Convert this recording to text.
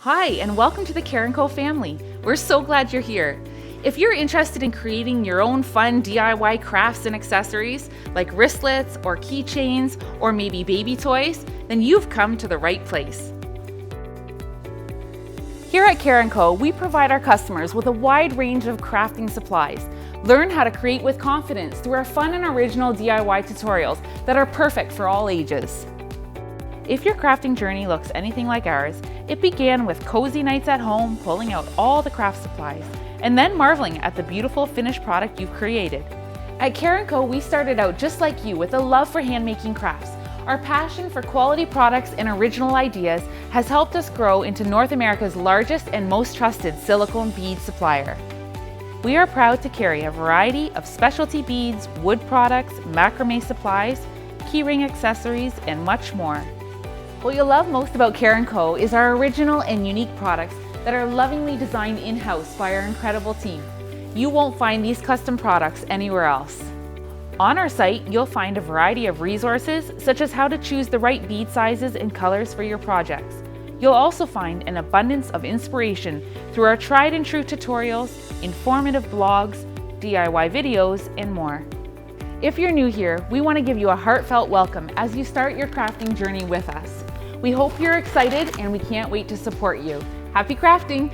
Hi, and welcome to the Cara Co family. We're so glad you're here. If you're interested in creating your own fun DIY crafts and accessories, like wristlets or keychains, or maybe baby toys, then you've come to the right place. Here at Cara Co, we provide our customers with a wide range of crafting supplies. Learn how to create with confidence through our fun and original DIY tutorials that are perfect for all ages. If your crafting journey looks anything like ours, it began with cozy nights at home, pulling out all the craft supplies, and then marveling at the beautiful finished product you've created. At Cara Co, we started out just like you with a love for hand-making crafts. Our passion for quality products and original ideas has helped us grow into North America's largest and most trusted silicone bead supplier. We are proud to carry a variety of specialty beads, wood products, macrame supplies, keyring accessories, and much more. What you'll love most about Cara Co is our original and unique products that are lovingly designed in-house by our incredible team. You won't find these custom products anywhere else. On our site, you'll find a variety of resources, such as how to choose the right bead sizes and colors for your projects. You'll also find an abundance of inspiration through our tried and true tutorials, informative blogs, DIY videos, and more. If you're new here, we want to give you a heartfelt welcome as you start your crafting journey with us. We hope you're excited and we can't wait to support you. Happy crafting!